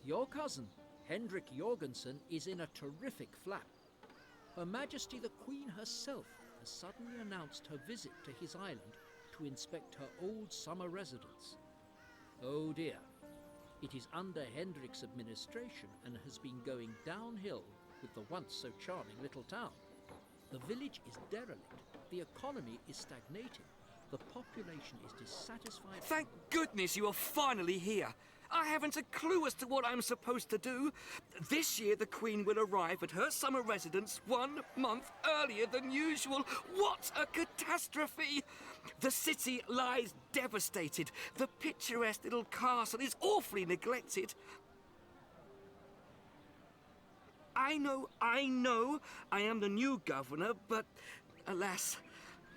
Your cousin, Hendrik Jorgensen, is in a terrific flap. Her Majesty the Queen herself has suddenly announced her visit to his island to inspect her old summer residence. Oh dear, it is under Hendrik's administration and has been going downhill with the once so charming little town. The village is derelict, the economy is stagnating, the population is dissatisfied. Thank goodness you are finally here. I haven't a clue as to what I'm supposed to do. This year the Queen will arrive at her summer residence 1 month earlier than usual. What a catastrophe! The city lies devastated. The picturesque little castle is awfully neglected. I know, I am the new governor, but alas,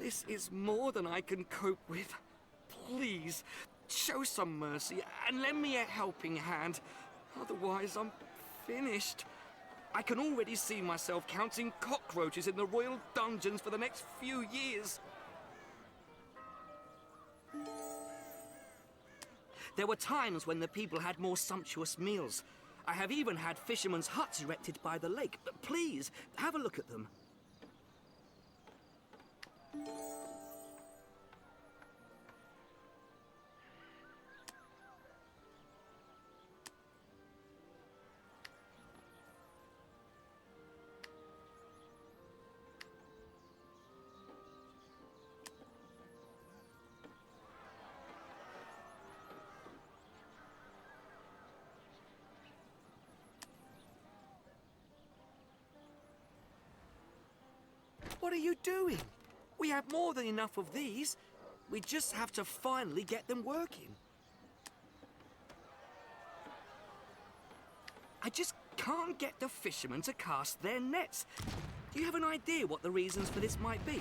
this is more than I can cope with. Please, show some mercy and lend me a helping hand. Otherwise, I'm finished. I can already see myself counting cockroaches in the royal dungeons for the next few years. There were times when the people had more sumptuous meals. I have even had fishermen's huts erected by the lake. But please, have a look at them. What are you doing? We have more than enough of these. We just have to finally get them working. I just can't get the fishermen to cast their nets. Do you have an idea what the reasons for this might be?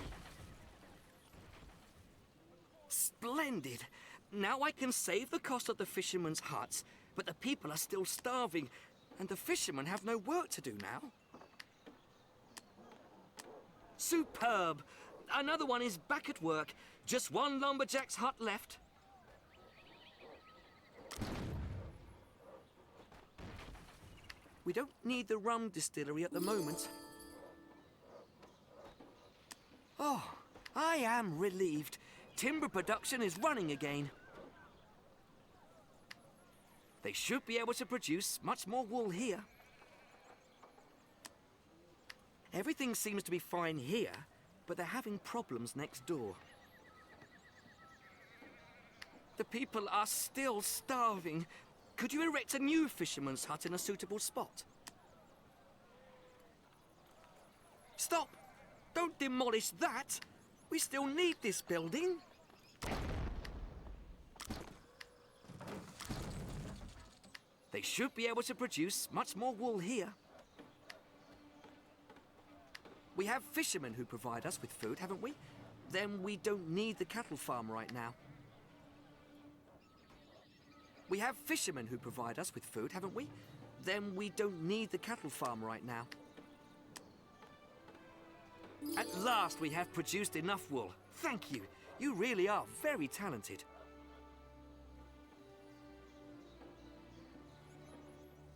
Splendid. Now I can save the cost of the fishermen's huts, but the people are still starving, and the fishermen have no work to do now. Superb! Another one is back at work. Just one lumberjack's hut left. We don't need the rum distillery at the moment. Oh, I am relieved. Timber production is running again. They should be able to produce much more wool here. Everything seems to be fine here, but they're having problems next door. The people are still starving. Could you erect a new fisherman's hut in a suitable spot? Stop! Don't demolish that! We still need this building. They should be able to produce much more wool here. We have fishermen who provide us with food, haven't we? Then we don't need the cattle farm right now. We have fishermen who provide us with food, haven't we? Then we don't need the cattle farm right now. At last we have produced enough wool. Thank you. You really are very talented.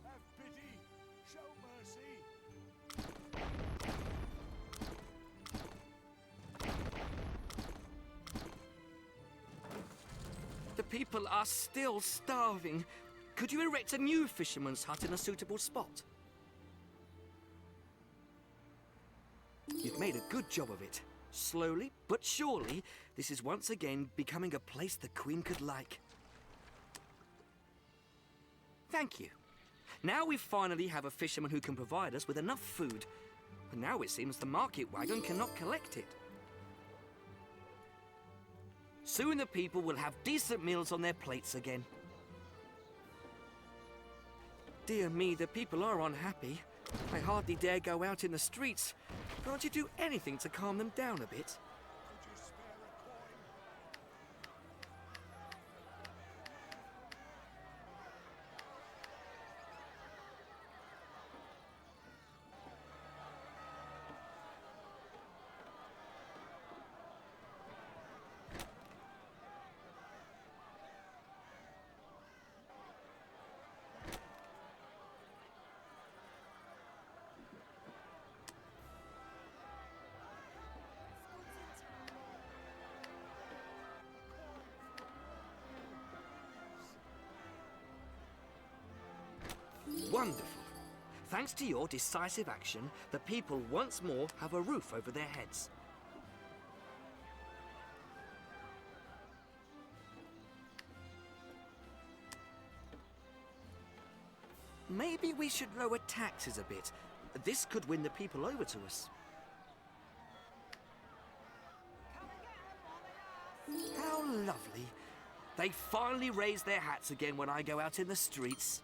Have pity. Show mercy. The people are still starving. Could you erect a new fisherman's hut in a suitable spot? You've made a good job of it. Slowly but surely, this is once again becoming a place the Queen could like. Thank you. Now we finally have a fisherman who can provide us with enough food. And now it seems the market wagon cannot collect it. Soon the people will have decent meals on their plates again. Dear me, the people are unhappy. I hardly dare go out in the streets. Can't you do anything to calm them down a bit? Could you spare a coin? Wonderful. Thanks to your decisive action, the people once more have a roof over their heads. Maybe we should lower taxes a bit. This could win the people over to us. How lovely. They finally raise their hats again when I go out in the streets.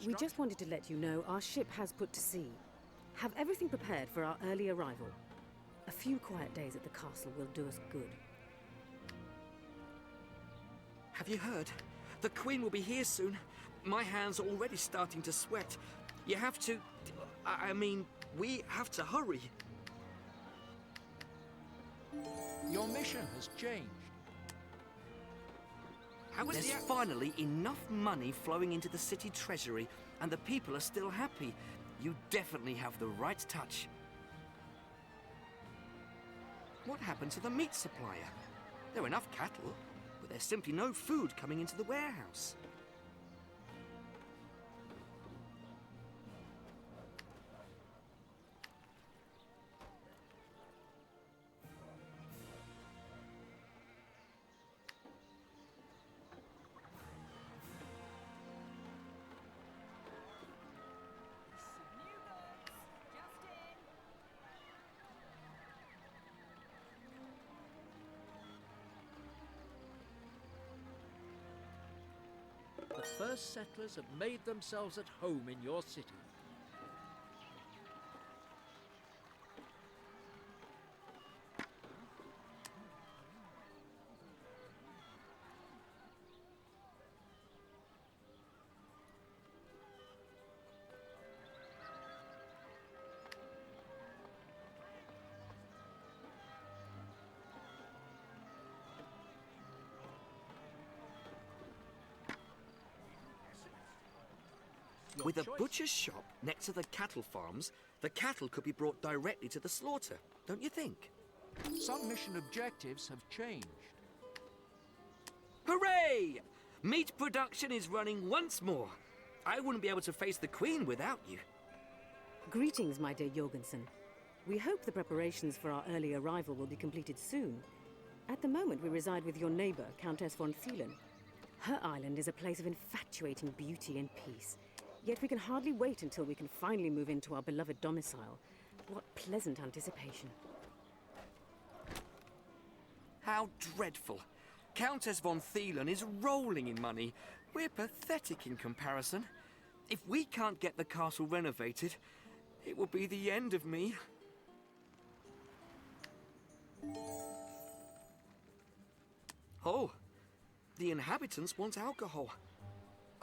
We just wanted to let you know our ship has put to sea. Have everything prepared for our early arrival. A few quiet days at the castle will do us good. Have you heard? The Queen will be here soon. My hands are already starting to sweat. You have to... I mean, we have to hurry. Your mission has changed. There's finally enough money flowing into the city treasury, and the people are still happy. You definitely have the right touch. What happened to the meat supplier? There are enough cattle, but there's simply no food coming into the warehouse. The first settlers have made themselves at home in your city. With a butcher's shop next to the cattle farms, the cattle could be brought directly to the slaughter, don't you think? Some mission objectives have changed. Hooray! Meat production is running once more. I wouldn't be able to face the Queen without you. Greetings, my dear Jorgensen. We hope the preparations for our early arrival will be completed soon. At the moment, we reside with your neighbor, Countess von Thielen. Her island is a place of infatuating beauty and peace. Yet we can hardly wait until we can finally move into our beloved domicile. What pleasant anticipation. How dreadful. Countess von Thielen is rolling in money. We're pathetic in comparison. If we can't get the castle renovated, it will be the end of me. Oh, the inhabitants want alcohol.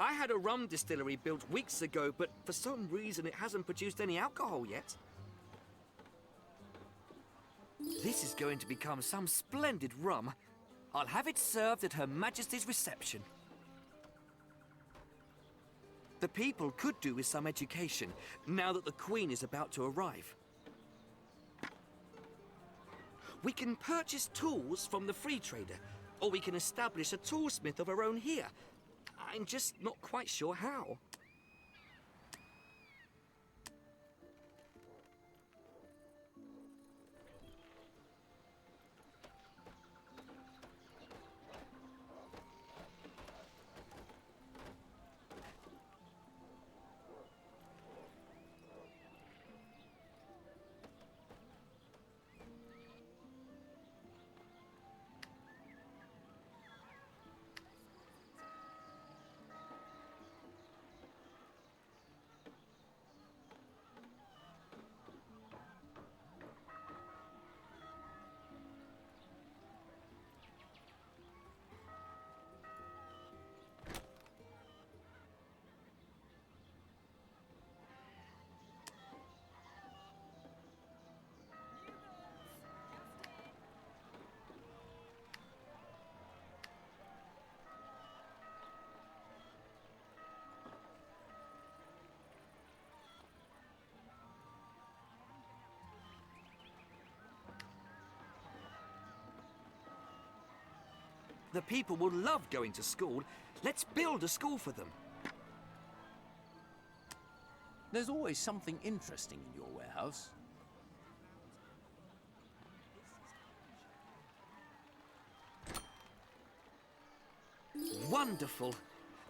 I had a rum distillery built weeks ago, but for some reason it hasn't produced any alcohol yet. This is going to become some splendid rum. I'll have it served at Her Majesty's reception. The people could do with some education, now that the Queen is about to arrive. We can purchase tools from the free trader, or we can establish a toolsmith of our own here. I'm just not quite sure how. The people will love going to school. Let's build a school for them. There's always something interesting in your warehouse. Wonderful.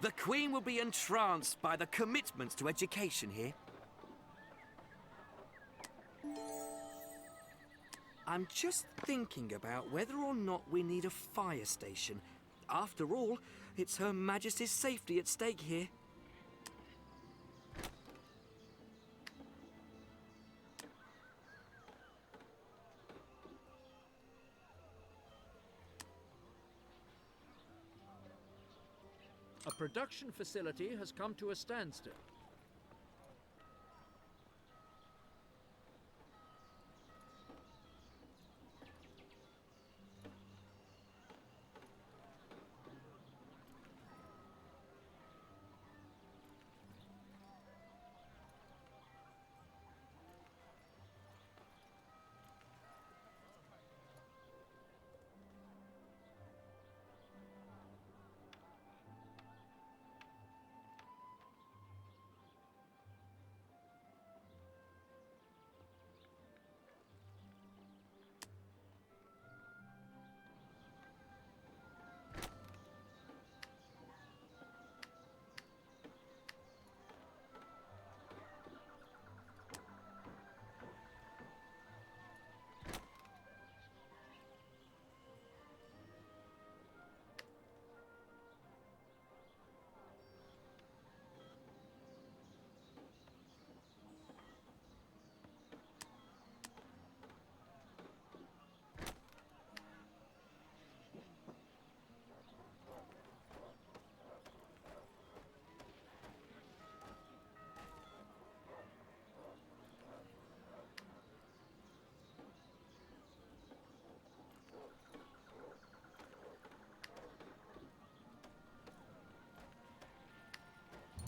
The Queen will be entranced by the commitment to education here. I'm just thinking about whether or not we need a fire station. After all, it's Her Majesty's safety at stake here. A production facility has come to a standstill.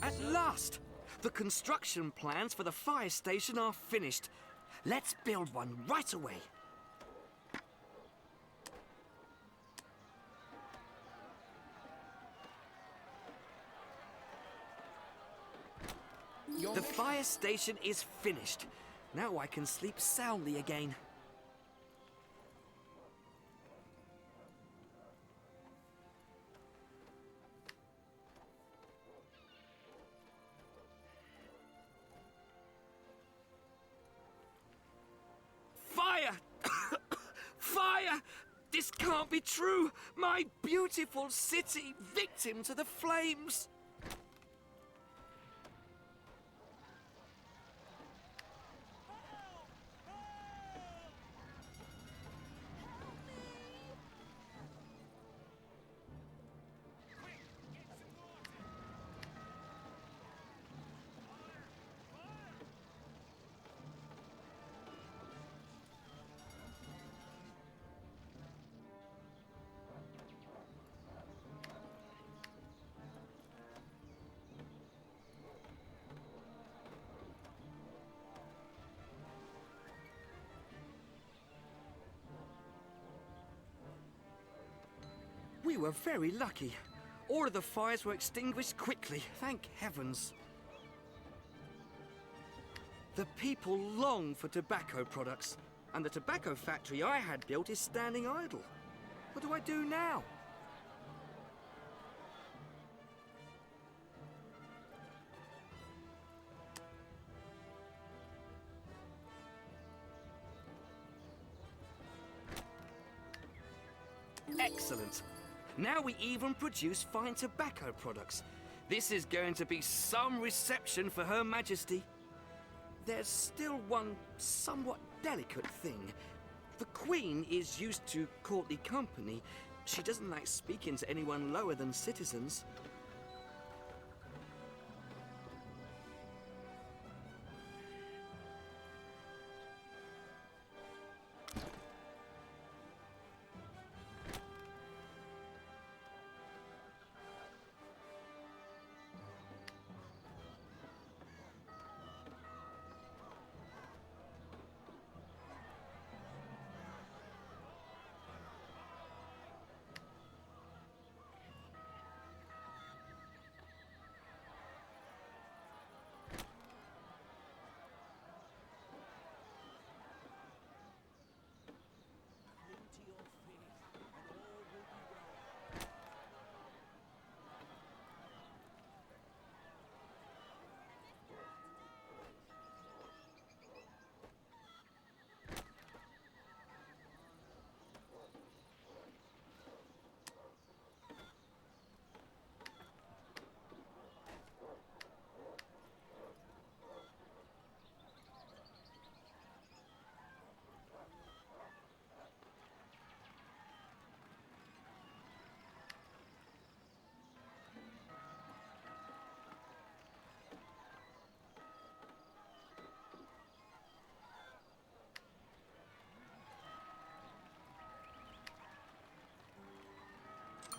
At last! The construction plans for the fire station are finished. Let's build one right away. The fire station is finished. Now I can sleep soundly again. Fire! Fire! This can't be true! My beautiful city, victim to the flames! We were very lucky. All of the fires were extinguished quickly, thank heavens. The people long for tobacco products, and the tobacco factory I had built is standing idle. What do I do now? Excellent. Now we even produce fine tobacco products. This is going to be some reception for Her Majesty. There's still one somewhat delicate thing. The Queen is used to courtly company. She doesn't like speaking to anyone lower than citizens.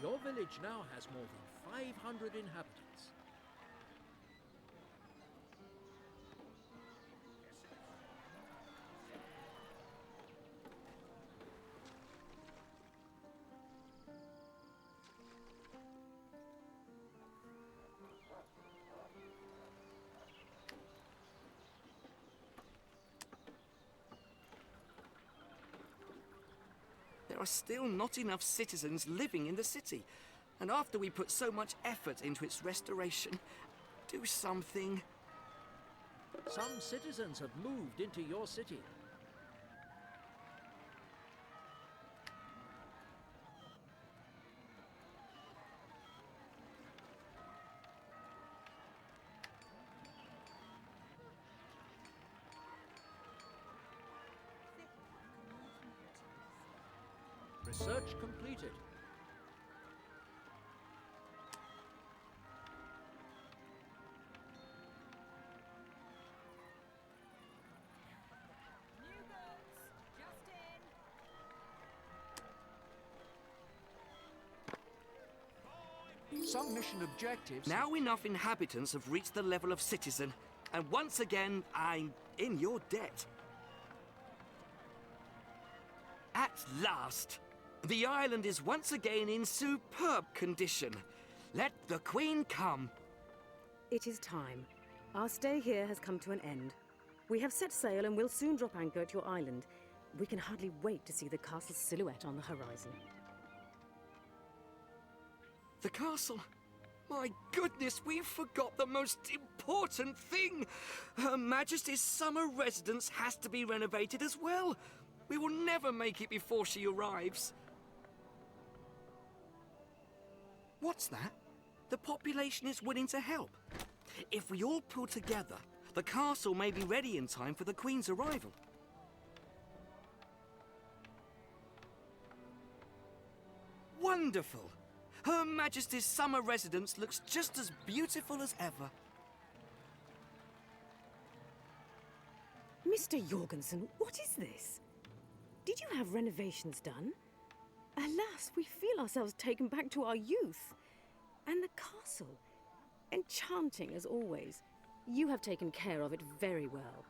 Your village now has more than 500 inhabitants. There are still not enough citizens living in the city. And after we put so much effort into its restoration, do something. Some citizens have moved into your city. Research completed. Some mission objectives. Now enough inhabitants have reached the level of citizen, and once again, I'm in your debt. At last, the island is once again in superb condition. Let the Queen come. It is time. Our stay here has come to an end. We have set sail and will soon drop anchor at your island. We can hardly wait to see the castle's silhouette on the horizon. The castle? My goodness, we forgot the most important thing. Her Majesty's summer residence has to be renovated as well. We will never make it before she arrives. What's that? The population is willing to help. If we all pull together, the castle may be ready in time for the Queen's arrival. Wonderful! Her Majesty's summer residence looks just as beautiful as ever. Mr. Jorgensen, what is this? Did you have renovations done? Alas, we feel ourselves taken back to our youth. And the castle, enchanting as always. You have taken care of it very well.